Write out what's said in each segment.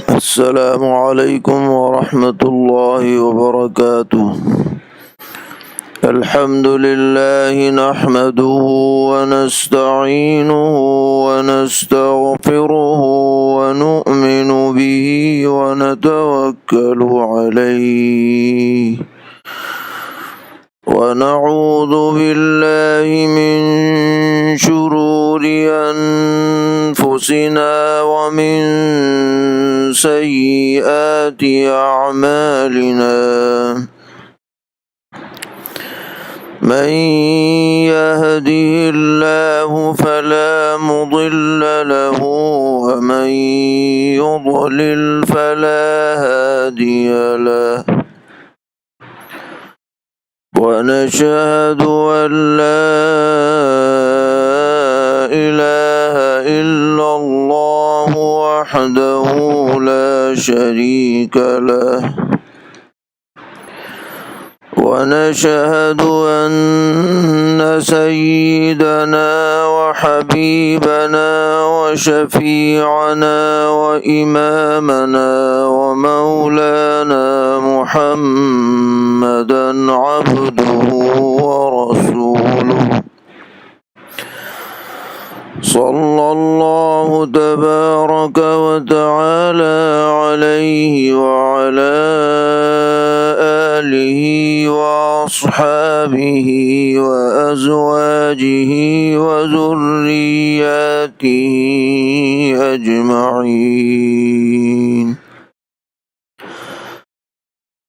السلام علیکم ورحمۃ اللہ وبرکاتہ۔ الحمد للہ نحمده ونستعینه ونستغفره ونؤمن به ونتوکل علیہ ونعوذ باللہ من شرور انفسنا ومن سیئات اعمالنا، من يهده الله فلا مضل له ومن يضلل فلا هادي له، ونشهد أن لا إله إلا الله وحده لا شريك له، ونشهد أن سيدنا وحبيبنا وشفيعنا وإمامنا ومولانا محمدا عبده ورسوله، صلى الله تبارك وتعالى عليه وعلى آله وأصحابه وأزواجه وذرياته أجمعين،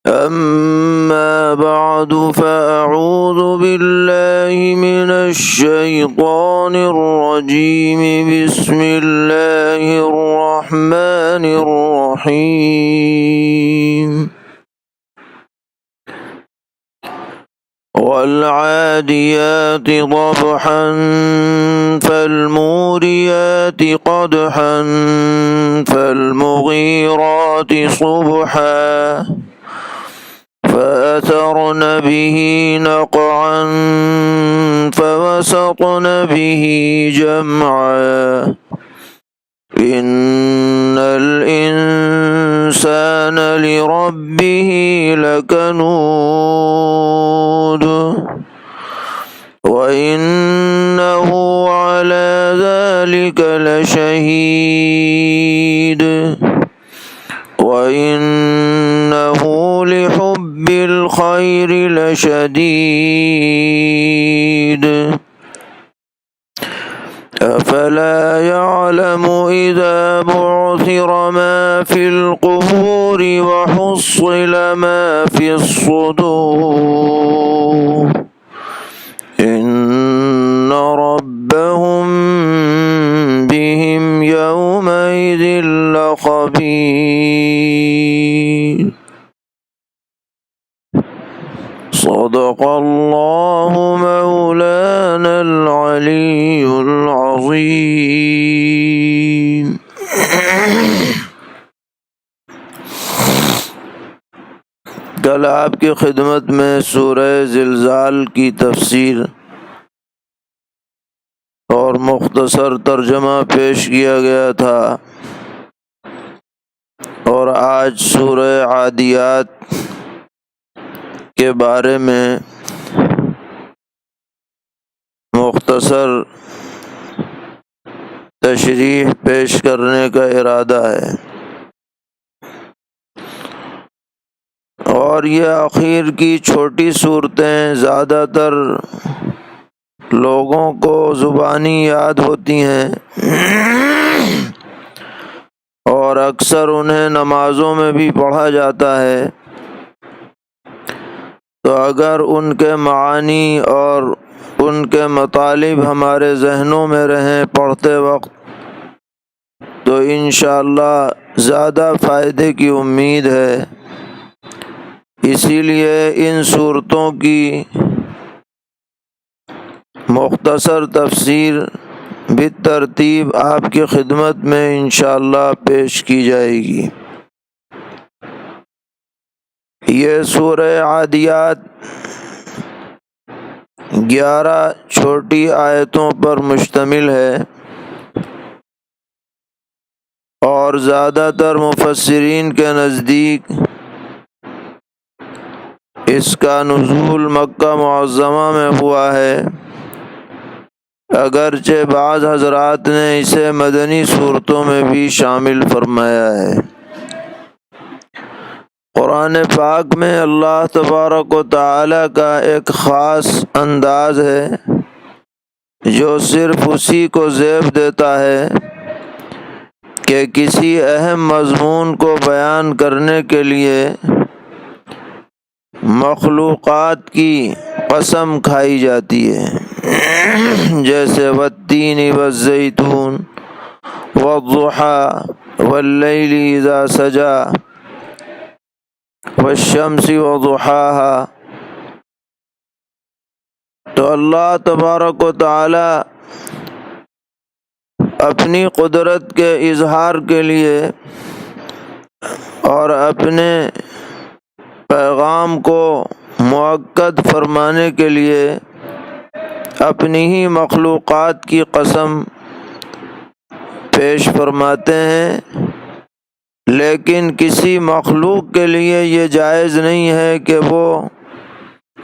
أما بعد فأعوذ بالله من الشيطان الرجيم، بسم الله الرحمن الرحيم، والعاديات ضبحا فالموريات قدحا فالمغيرات صبحا فأثرن به نقعا فوسطن به جمعا، إن الإنسان لربه لكنود، وإنه على ذلك لشهيد، وإنه لحب الخير لشديد، أفلا يعلم إذا بعثر ما في القبور وحصل ما في الصدور، إن ربهم بهم يومئذ لخبير، صدق الله مولانا العلي العظيم۔ کل آپ کی خدمت میں سورہ زلزال کی تفسیر اور مختصر ترجمہ پیش کیا گیا تھا، اور آج سورہ عادیات کے بارے میں مختصر تشریح پیش کرنے کا ارادہ ہے، اور یہ آخر کی چھوٹی صورتیں زیادہ تر لوگوں کو زبانی یاد ہوتی ہیں اور اکثر انہیں نمازوں میں بھی پڑھا جاتا ہے، تو اگر ان کے معانی اور ان کے مطالب ہمارے ذہنوں میں رہیں پڑھتے وقت تو انشاءاللہ زیادہ فائدے کی امید ہے۔ اسی لیے ان صورتوں کی مختصر تفسیر بالترتیب آپ کی خدمت میں انشاءاللہ پیش کی جائے گی۔ یہ سورہ عادیات 11 چھوٹی آیتوں پر مشتمل ہے۔ اور زیادہ تر مفسرین کے نزدیک اس کا نزول مکہ معظمہ میں ہوا ہے، اگرچہ بعض حضرات نے اسے مدنی صورتوں میں بھی شامل فرمایا ہے۔ قرآن پاک میں اللہ تبارک و تعالی کا ایک خاص انداز ہے جو صرف اسی کو زیب دیتا ہے کہ کسی اہم مضمون کو بیان کرنے کے لیے مخلوقات کی قسم کھائی جاتی ہے، جیسے والتین والزیتون والضحی واللیل اذا سجا والشمس وضحاها۔ تو اللہ تبارک و تعالی اپنی قدرت کے اظہار کے لیے اور اپنے پیغام کو مؤکد فرمانے کے لیے اپنی ہی مخلوقات کی قسم پیش فرماتے ہیں، لیکن کسی مخلوق کے لیے یہ جائز نہیں ہے کہ وہ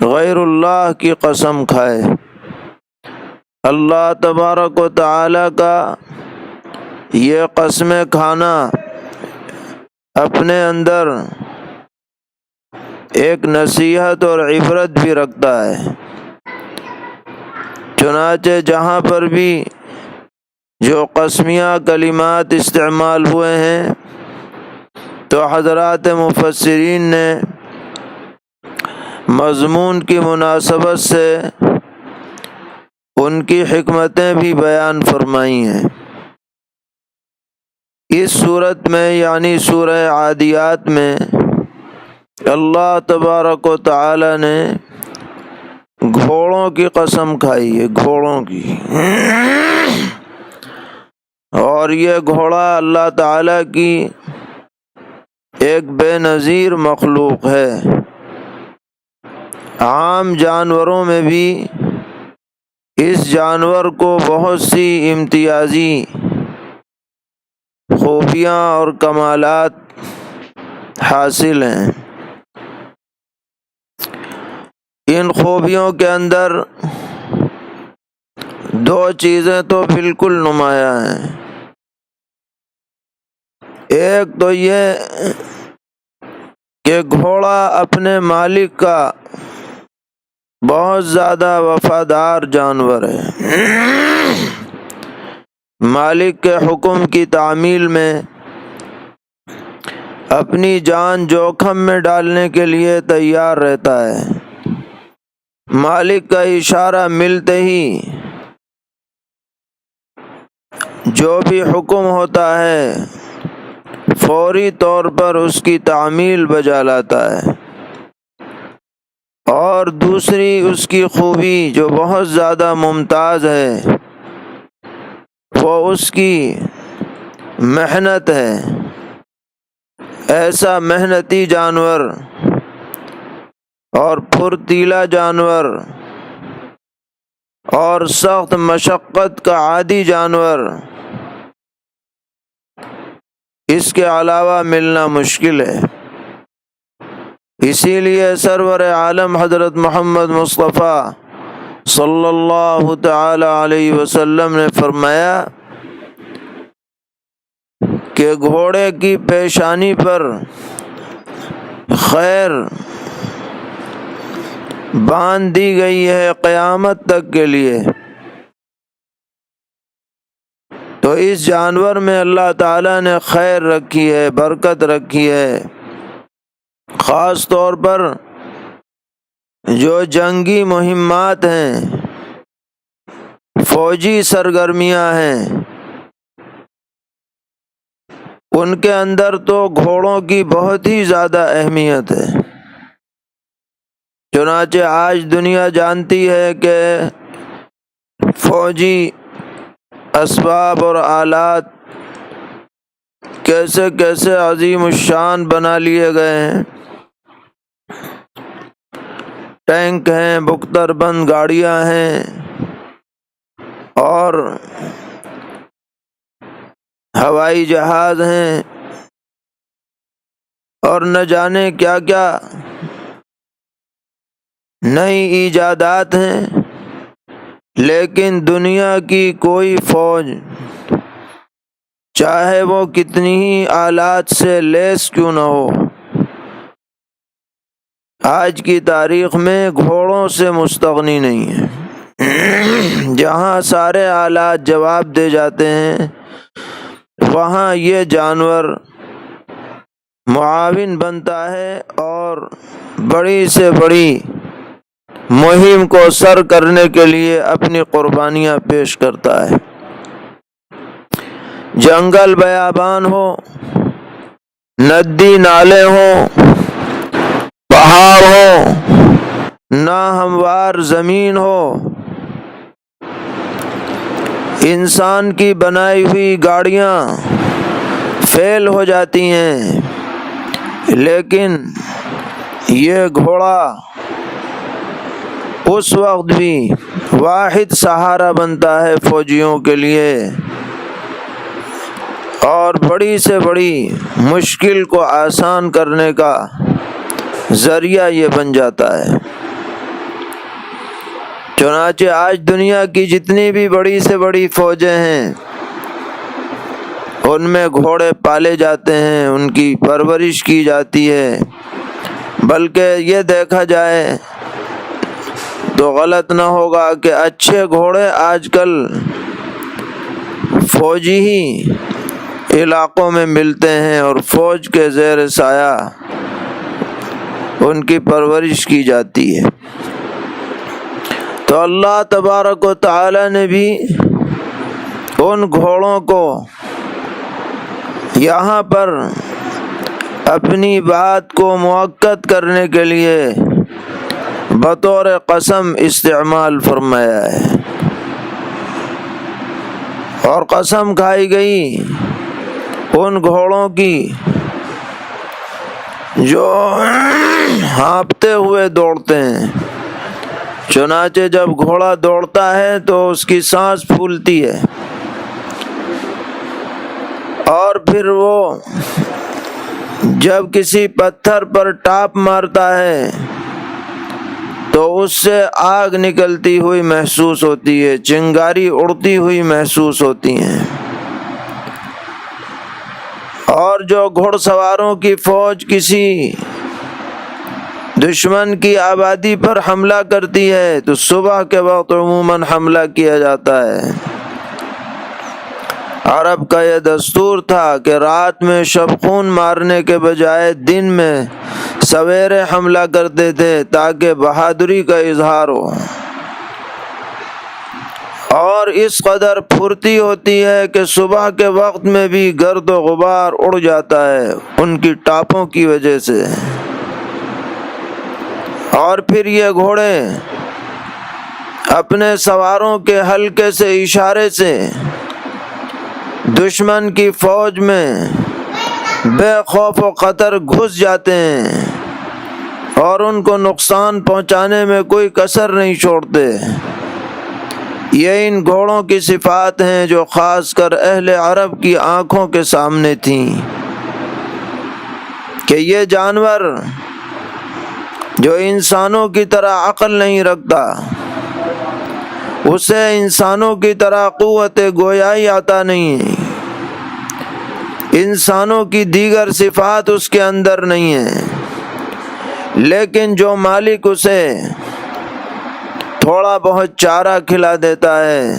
غیر اللہ کی قسم کھائے۔ اللہ تبارک و تعالی کا یہ قسمیں کھانا اپنے اندر ایک نصیحت اور عبرت بھی رکھتا ہے۔ چنانچہ جہاں پر بھی جو قسمیہ کلمات استعمال ہوئے ہیں تو حضرات مفسرین نے مضمون کی مناسبت سے ان کی حکمتیں بھی بیان فرمائی ہیں۔ اس صورت میں یعنی سورہ عادیات میں اللہ تبارک و تعالی نے گھوڑوں کی قسم کھائی ہے، گھوڑوں کی، اور یہ گھوڑا اللہ تعالی کی ایک بے نظیر مخلوق ہے۔ عام جانوروں میں بھی اس جانور کو بہت سی امتیازی خوبیاں اور کمالات حاصل ہیں۔ ان خوبیوں کے اندر دو چیزیں تو بالکل نمایاں ہیں۔ ایک تو یہ کہ گھوڑا اپنے مالک کا بہت زیادہ وفادار جانور ہے، مالک کے حکم کی تعمیل میں اپنی جان جوکھم میں ڈالنے کے لیے تیار رہتا ہے۔ مالک کا اشارہ ملتے ہی جو بھی حکم ہوتا ہے فوری طور پر اس کی تعمیل بجا لاتا ہے۔ اور دوسری اس کی خوبی جو بہت زیادہ ممتاز ہے وہ اس کی محنت ہے۔ ایسا محنتی جانور اور پھرتیلا جانور اور سخت مشقت کا عادی جانور اس کے علاوہ ملنا مشکل ہے۔ اسی لیے سرور عالم حضرت محمد مصطفیٰ صلی اللہ تعالی علیہ وسلم نے فرمایا کہ گھوڑے کی پیشانی پر خیر باندھ دی گئی ہے قیامت تک کے لیے۔ تو اس جانور میں اللہ تعالیٰ نے خیر رکھی ہے، برکت رکھی ہے۔ خاص طور پر جو جنگی مہمات ہیں، فوجی سرگرمیاں ہیں، ان کے اندر تو گھوڑوں کی بہت ہی زیادہ اہمیت ہے۔ چنانچہ آج دنیا جانتی ہے کہ فوجی اسباب اور آلات کیسے کیسے عظیم الشان بنا لیے گئے ہیں۔ ٹینک ہیں، بختر بند گاڑیاں ہیں، اور ہوائی جہاز ہیں اور نہ جانے کیا کیا نئی ایجادات ہیں، لیکن دنیا کی کوئی فوج چاہے وہ کتنی ہی آلات سے لیس کیوں نہ ہو، آج کی تاریخ میں گھوڑوں سے مستغنی نہیں ہے۔ جہاں سارے آلات جواب دے جاتے ہیں، وہاں یہ جانور معاون بنتا ہے اور بڑی سے بڑی مہم کو سر کرنے کے لیے اپنی قربانیاں پیش کرتا ہے۔ جنگل بیابان ہو، ندی نالے ہوں، پہاڑ ہو، ناہموار زمین ہو، انسان کی بنائی ہوئی گاڑیاں فیل ہو جاتی ہیں، لیکن یہ گھوڑا اس وقت بھی واحد سہارا بنتا ہے فوجیوں کے لیے، اور بڑی سے بڑی مشکل کو آسان کرنے کا ذریعہ یہ بن جاتا ہے۔ چنانچہ آج دنیا کی جتنی بھی بڑی سے بڑی فوجیں ہیں، ان میں گھوڑے پالے جاتے ہیں، ان کی پرورش کی جاتی ہے، بلکہ یہ دیکھا جائے تو غلط نہ ہوگا کہ اچھے گھوڑے آج کل فوجی ہی علاقوں میں ملتے ہیں اور فوج کے زیر سایہ ان کی پرورش کی جاتی ہے۔ تو اللہ تبارک و تعالی نے بھی ان گھوڑوں کو یہاں پر اپنی بات کو مؤکد کرنے کے لیے بطور قسم استعمال فرمایا ہے، اور قسم کھائی گئی ان گھوڑوں کی جو ہانپتے ہوئے دوڑتے ہیں۔ چنانچہ جب گھوڑا دوڑتا ہے تو اس کی سانس پھولتی ہے، اور پھر وہ جب کسی پتھر پر ٹاپ مارتا ہے تو اس سے آگ نکلتی ہوئی محسوس ہوتی ہے، چنگاری اڑتی ہوئی محسوس ہوتی ہیں۔ اور جو گھڑ سواروں کی فوج کسی دشمن کی آبادی پر حملہ کرتی ہے تو صبح کے وقت عموماً حملہ کیا جاتا ہے۔ عرب کا یہ دستور تھا کہ رات میں شب خون مارنے کے بجائے دن میں سویرے حملہ کرتے تھے تاکہ بہادری کا اظہار ہو، اور اس قدر پھرتی ہوتی ہے کہ صبح کے وقت میں بھی گرد و غبار اڑ جاتا ہے ان کی ٹاپوں کی وجہ سے۔ اور پھر یہ گھوڑے اپنے سواروں کے ہلکے سے اشارے سے دشمن کی فوج میں بے خوف و خطر گھس جاتے ہیں اور ان کو نقصان پہنچانے میں کوئی کسر نہیں چھوڑتے۔ یہ ان گھوڑوں کی صفات ہیں جو خاص کر اہل عرب کی آنکھوں کے سامنے تھیں کہ یہ جانور جو انسانوں کی طرح عقل نہیں رکھتا، اسے انسانوں کی طرح قوت گویائی عطا نہیں ہے، انسانوں کی دیگر صفات اس کے اندر نہیں ہیں، لیکن جو مالک اسے تھوڑا بہت چارہ کھلا دیتا ہے،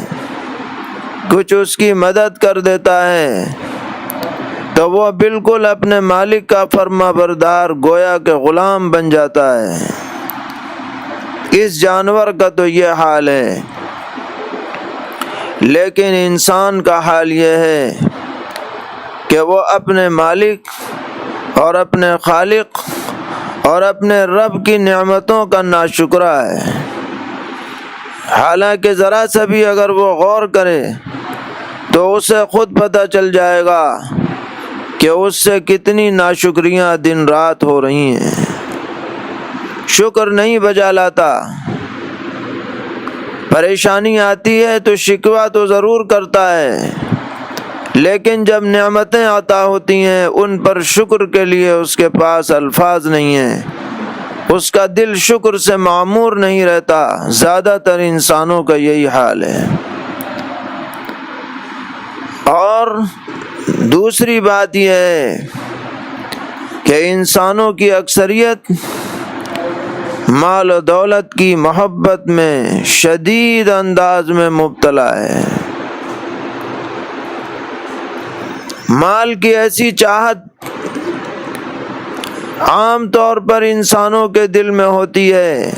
کچھ اس کی مدد کر دیتا ہے، تو وہ بالکل اپنے مالک کا فرما بردار گویا کہ غلام بن جاتا ہے۔ اس جانور کا تو یہ حال ہے، لیکن انسان کا حال یہ ہے کہ وہ اپنے مالک اور اپنے خالق اور اپنے رب کی نعمتوں کا ناشکرہ ہے، حالانکہ ذرا سا بھی اگر وہ غور کرے تو اسے خود پتہ چل جائے گا کہ اس سے کتنی ناشکریاں دن رات ہو رہی ہیں، شکر نہیں بجا لاتا، پریشانی آتی ہے تو شکوہ تو ضرور کرتا ہے، لیکن جب نعمتیں عطا ہوتی ہیں ان پر شکر کے لیے اس کے پاس الفاظ نہیں ہیں، اس کا دل شکر سے معمور نہیں رہتا۔ زیادہ تر انسانوں کا یہی حال ہے۔ اور دوسری بات یہ ہے کہ انسانوں کی اکثریت مال و دولت کی محبت میں شدید انداز میں مبتلا ہے۔ مال کی ایسی چاہت عام طور پر انسانوں کے دل میں ہوتی ہے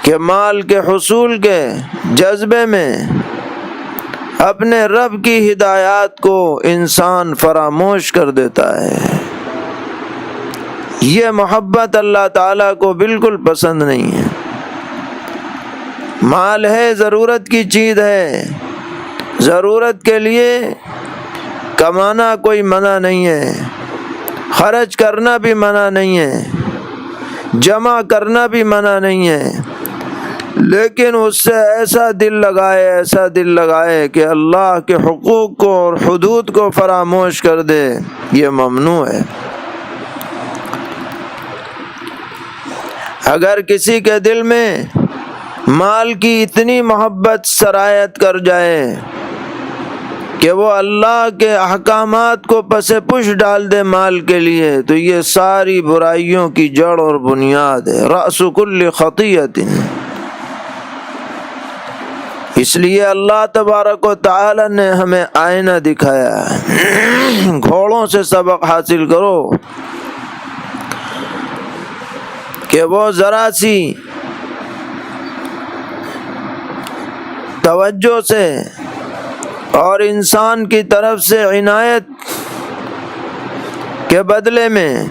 کہ مال کے حصول کے جذبے میں اپنے رب کی ہدایات کو انسان فراموش کر دیتا ہے۔ یہ محبت اللہ تعالیٰ کو بالکل پسند نہیں ہے۔ مال ہے، ضرورت کی چیز ہے، ضرورت کے لیے کمانا کوئی منع نہیں ہے، خرچ کرنا بھی منع نہیں ہے، جمع کرنا بھی منع نہیں ہے، لیکن اس سے ایسا دل لگائے کہ اللہ کے حقوق کو اور حدود کو فراموش کر دے، یہ ممنوع ہے۔ اگر کسی کے دل میں مال کی اتنی محبت سرایت کر جائے کہ وہ اللہ کے احکامات کو پس پش ڈال دے مال کے لیے، تو یہ ساری برائیوں کی جڑ اور بنیاد ہے، رأس کل خطیئۃ۔ اس لیے اللہ تبارک و تعالی نے ہمیں آئینہ دکھایا ہے۔ گھوڑوں سے سبق حاصل کرو کہ وہ ذرا سی توجہ سے اور انسان کی طرف سے عنایت کے بدلے میں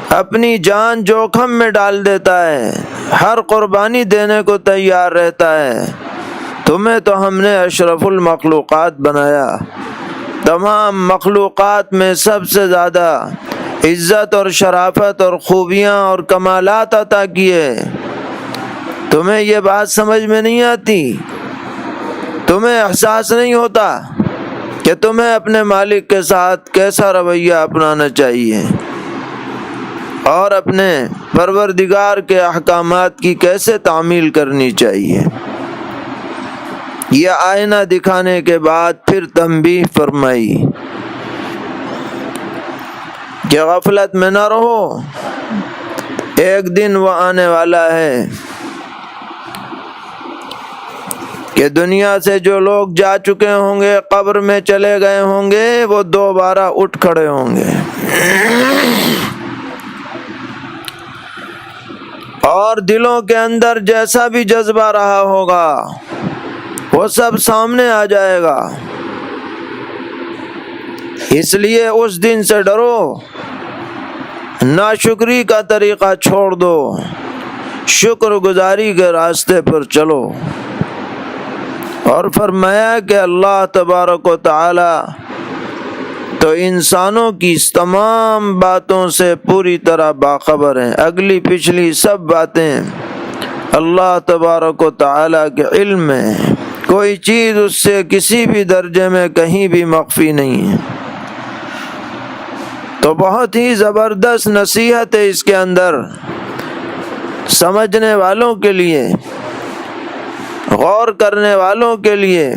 اپنی جان جوخم میں ڈال دیتا ہے، ہر قربانی دینے کو تیار رہتا ہے۔ تمہیں تو ہم نے اشرف المخلوقات بنایا، تمام مخلوقات میں سب سے زیادہ عزت اور شرافت اور خوبیاں اور کمالات عطا کیے، تمہیں یہ بات سمجھ میں نہیں آتی؟ تمہیں احساس نہیں ہوتا کہ تمہیں اپنے مالک کے ساتھ کیسا رویہ اپنانا چاہیے اور اپنے پروردگار کے احکامات کی کیسے تعمیل کرنی چاہیے؟ یہ آئینہ دکھانے کے بعد پھر تنبیہ فرمائی کہ غفلت میں نہ رہو، ایک دن وہ آنے والا ہے کہ دنیا سے جو لوگ جا چکے ہوں گے، قبر میں چلے گئے ہوں گے، وہ دوبارہ اٹھ کھڑے ہوں گے اور دلوں کے اندر جیسا بھی جذبہ رہا ہوگا وہ سب سامنے آ جائے گا۔ اس لیے اس دن سے ڈرو، ناشکری کا طریقہ چھوڑ دو، شکر گزاری کے راستے پر چلو۔ اور فرمایا کہ اللہ تبارک و تعالی تو انسانوں کی اس تمام باتوں سے پوری طرح باخبر ہیں، اگلی پچھلی سب باتیں اللہ تبارک و تعالی کے علم میں، کوئی چیز اس سے کسی بھی درجے میں کہیں بھی مخفی نہیں ہے۔ تو بہت ہی زبردست نصیحت ہے اس کے اندر، سمجھنے والوں کے لیے، غور کرنے والوں کے لیے،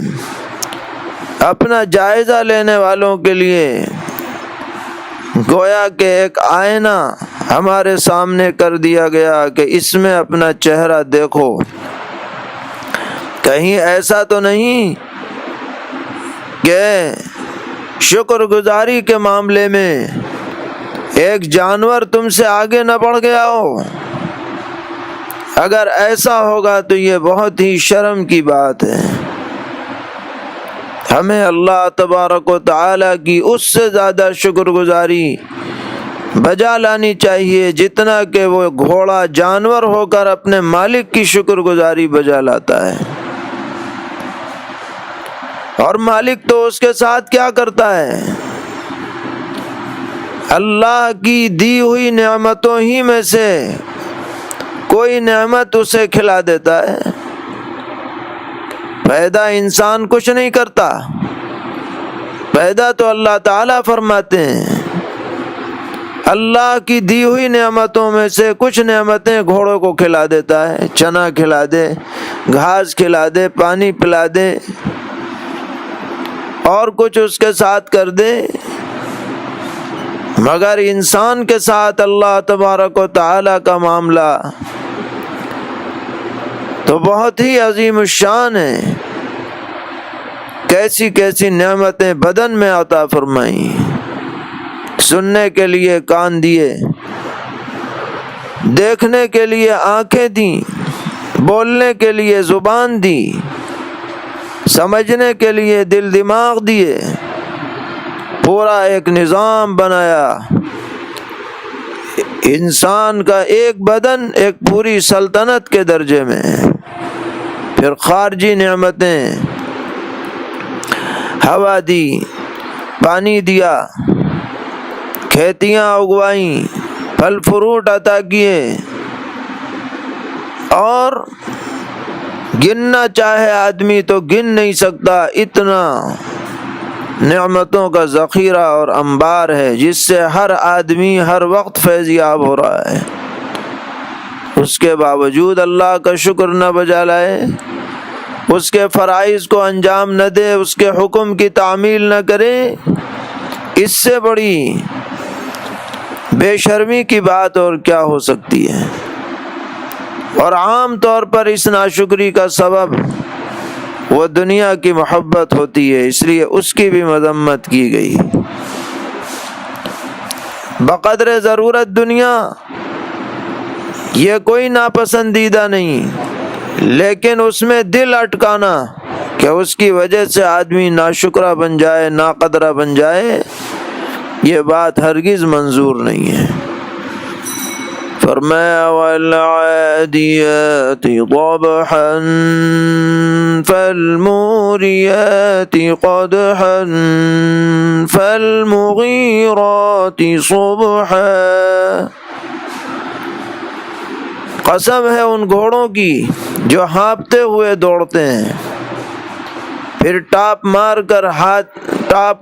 اپنا جائزہ لینے والوں کے لیے، گویا کہ ایک آئینہ ہمارے سامنے کر دیا گیا کہ اس میں اپنا چہرہ دیکھو، کہیں ایسا تو نہیں کہ شکر گزاری کے معاملے میں ایک جانور تم سے آگے نہ بڑھ گیا ہو۔ اگر ایسا ہوگا تو یہ بہت ہی شرم کی بات ہے۔ ہمیں اللہ تبارک و تعالی کی اس سے زیادہ شکر گزاری بجا لانی چاہیے جتنا کہ وہ گھوڑا جانور ہو کر اپنے مالک کی شکر گزاری بجا لاتا ہے۔ اور مالک تو اس کے ساتھ کیا کرتا ہے؟ اللہ کی دی ہوئی نعمتوں ہی میں سے کوئی نعمت اسے کھلا دیتا ہے، پیدا انسان کچھ نہیں کرتا، پیدا تو اللہ تعالیٰ فرماتے ہیں۔ اللہ کی دی ہوئی نعمتوں میں سے کچھ نعمتیں گھوڑوں کو کھلا دیتا ہے، چنا کھلا دے، گھاس کھلا دے، پانی پلا دے، اور کچھ اس کے ساتھ کر دے، مگر انسان کے ساتھ اللہ تبارک و تعالیٰ کا معاملہ تو بہت ہی عظیم الشان ہے۔ کیسی کیسی نعمتیں بدن میں عطا فرمائیں، سننے کے لیے کان دیے، دیکھنے کے لیے آنکھیں دیں، بولنے کے لیے زبان دی، سمجھنے کے لیے دل دماغ دیے، پورا ایک نظام بنایا۔ انسان کا ایک بدن ایک پوری سلطنت کے درجے میں۔ پھر خارجی نعمتیں، ہوا دی، پانی دیا، کھیتیاں اگوائیں، پھل فروٹ عطا کیے، اور گننا چاہے آدمی تو گن نہیں سکتا، اتنا نعمتوں کا ذخیرہ اور انبار ہے جس سے ہر آدمی ہر وقت فیض یاب ہو رہا ہے۔ اس کے باوجود اللہ کا شکر نہ بجا لائے، اس کے فرائض کو انجام نہ دے، اس کے حکم کی تعمیل نہ کرے، اس سے بڑی بے شرمی کی بات اور کیا ہو سکتی ہے؟ اور عام طور پر اس ناشکری کا سبب وہ دنیا کی محبت ہوتی ہے، اس لیے اس کی بھی مذمت کی گئی۔ بقدر ضرورت دنیا یہ کوئی ناپسندیدہ نہیں، لیکن اس میں دل اٹکانا کہ اس کی وجہ سے آدمی ناشکرہ بن جائے، ناقدرہ بن جائے، یہ بات ہرگز منظور نہیں ہے۔ فرمایا وَالْعَادِيَاتِ ضَبْحًا فَالْمُورِيَاتِ قَدْحًا فَالْمُغِيرَاتِ صُبْحًا۔ قسم ہے ان گھوڑوں کی جو ہانپتے ہوئے دوڑتے ہیں، پھر ٹاپ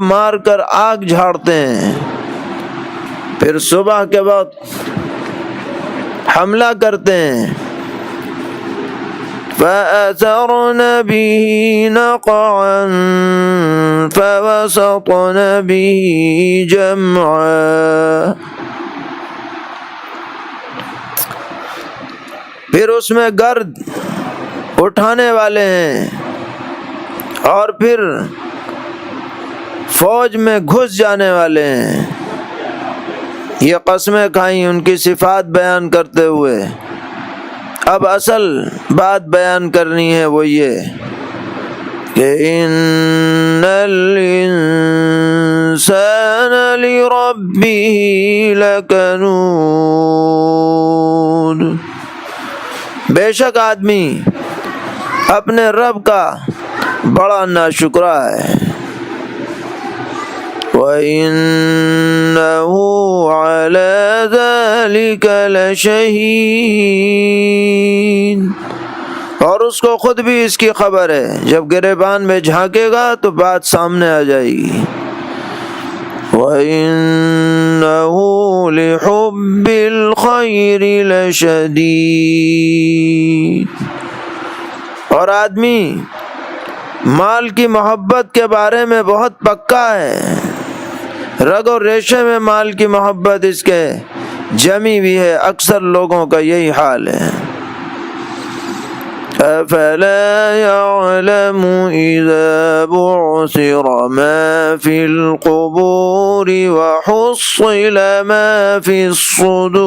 مار کر آگ جھاڑتے ہیں، پھر صبح کے وقت حملہ کرتے ہیں۔ فَأَثَرْنَ بِهِ نَقْعًا فَوَسَطْنَ بِهِ جَمْعًا۔ پھر اس میں گرد اٹھانے والے ہیں، اور پھر فوج میں گھس جانے والے ہیں۔ یہ قسمیں کھائیں ان کی صفات بیان کرتے ہوئے۔ اب اصل بات بیان کرنی ہے، وہ یہ کہ ان الانسان لربه لکنود۔ بے شک آدمی اپنے رب کا بڑا ناشکرہ ہے۔ وَإِنَّهُ عَلَى ذَلِكَ لَشَهِيدٌ۔ اور اس کو خود بھی اس کی خبر ہے، جب گریبان میں جھانکے گا تو بات سامنے آ جائے گی۔ وَإِنَّهُ لِحُبِّ الْخَيْرِ لَشَدِيدٌ۔ اور آدمی مال کی محبت کے بارے میں بہت پکا ہے، رگ اور ریشے میں مال کی محبت اس کے جمی بھی ہے۔ اکثر لوگوں کا یہی حال ہے۔ أَفَلَا يَعْلَمُ إِذَا بُعْثِرَ مَا فِي الْقُبُورِ وَحُصِّلَ مَا فِي الصُّدُورِ۔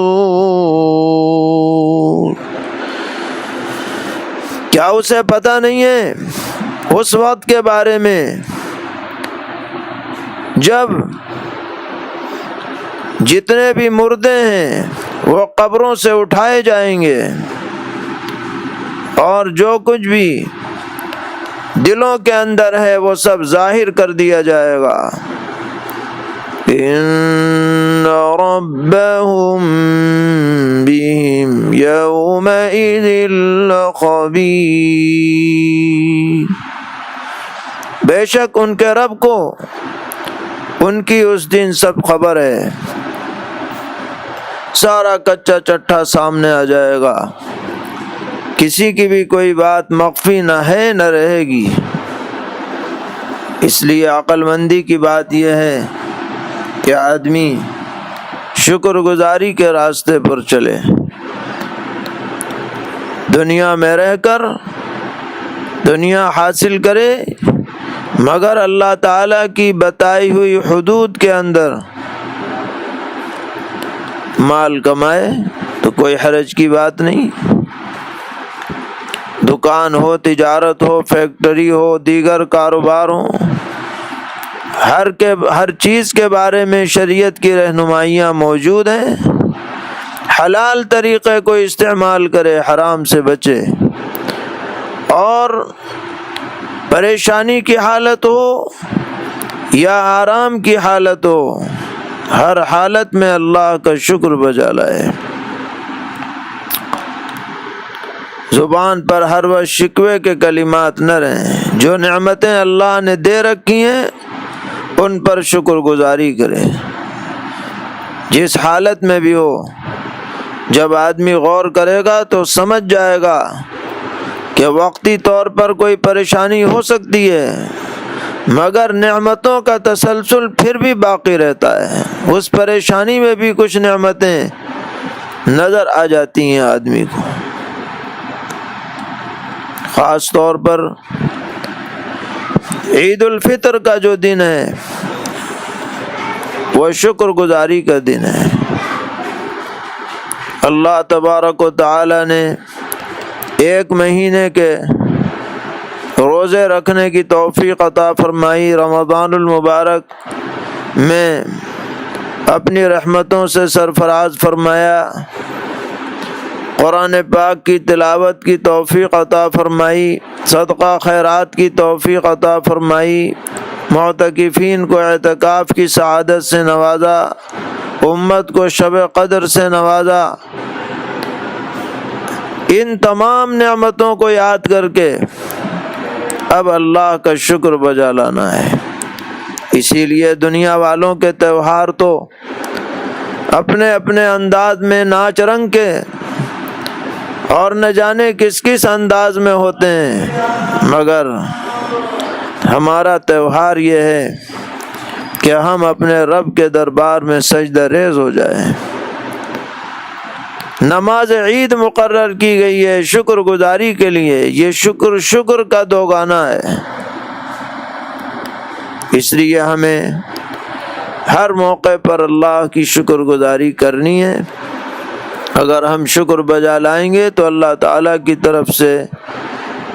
کیا اسے پتہ نہیں ہے اس وقت کے بارے میں جب جتنے بھی مردے ہیں وہ قبروں سے اٹھائے جائیں گے، اور جو کچھ بھی دلوں کے اندر ہے وہ سب ظاہر کر دیا جائے گا۔ ان ربهم بهم يومئذ لخبير۔ بے شک ان کے رب کو ان کی اس دن سب خبر ہے، سارا کچا چٹھا سامنے آ جائے گا، کسی کی بھی کوئی بات مخفی نہ ہے نہ رہے گی۔ اس لیے عقل مندی کی بات یہ ہے کہ آدمی شکر گزاری کے راستے پر چلے، دنیا میں رہ کر دنیا حاصل کرے، مگر اللہ تعالیٰ کی بتائی ہوئی حدود کے اندر مال کمائے تو کوئی حرج کی بات نہیں۔ دکان ہو، تجارت ہو، فیکٹری ہو، دیگر کاروبار ہو، ہر چیز کے بارے میں شریعت کی رہنمائیاں موجود ہیں۔ حلال طریقے کو استعمال کرے، حرام سے بچے، اور پریشانی کی حالت ہو یا آرام کی حالت ہو، ہر حالت میں اللہ کا شکر بجا لائے۔ زبان پر ہر وقت شکوے کے کلمات نہ رہیں، جو نعمتیں اللہ نے دے رکھی ہیں ان پر شکر گزاری کرے، جس حالت میں بھی ہو۔ جب آدمی غور کرے گا تو سمجھ جائے گا کہ وقتی طور پر کوئی پریشانی ہو سکتی ہے، مگر نعمتوں کا تسلسل پھر بھی باقی رہتا ہے، اس پریشانی میں بھی کچھ نعمتیں نظر آ جاتی ہیں آدمی کو۔ خاص طور پر عید الفطر کا جو دن ہے وہ شکر گزاری کا دن ہے۔ اللہ تبارک و تعالی نے ایک مہینے کے روزے رکھنے کی توفیق عطا فرمائی، رمضان المبارک میں اپنی رحمتوں سے سرفراز فرمایا، قرآن پاک کی تلاوت کی توفیق عطا فرمائی، صدقہ خیرات کی توفیق عطا فرمائی، معتکفین کو اعتکاف کی سعادت سے نوازا، امت کو شب قدر سے نوازا۔ ان تمام نعمتوں کو یاد کر کے اب اللہ کا شکر بجا لانا ہے۔ اسی لیے دنیا والوں کے تہوار تو اپنے اپنے انداز میں ناچ رنگ کے اور نہ جانے کس کس انداز میں ہوتے ہیں، مگر ہمارا تہوار یہ ہے کہ ہم اپنے رب کے دربار میں سجدہ ریز ہو جائیں۔ نماز عید مقرر کی گئی ہے شکر گزاری کے لیے، یہ شکر کا دوگانہ ہے۔ اس لیے ہمیں ہر موقع پر اللہ کی شکر گزاری کرنی ہے۔ اگر ہم شکر بجا لائیں گے تو اللہ تعالیٰ کی طرف سے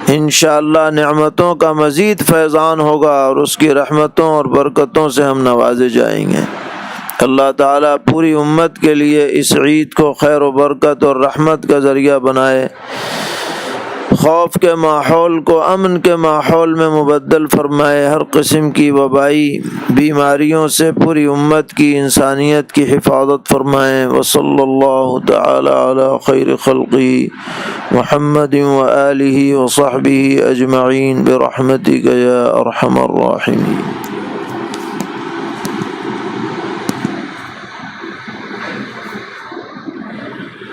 انشاءاللہ نعمتوں کا مزید فیضان ہوگا، اور اس کی رحمتوں اور برکتوں سے ہم نوازے جائیں گے۔ اللہ تعالیٰ پوری امت کے لیے اس عید کو خیر و برکت اور رحمت کا ذریعہ بنائے، خوف کے ماحول کو امن کے ماحول میں مبدل فرمائے، ہر قسم کی وبائی بیماریوں سے پوری امت کی انسانیت کی حفاظت فرمائے۔ وصلی اللہ تعالی علی خیر خلقہ محمد وآلہ وصحبہ اجمعین برحمتک یا ارحم الراحمین۔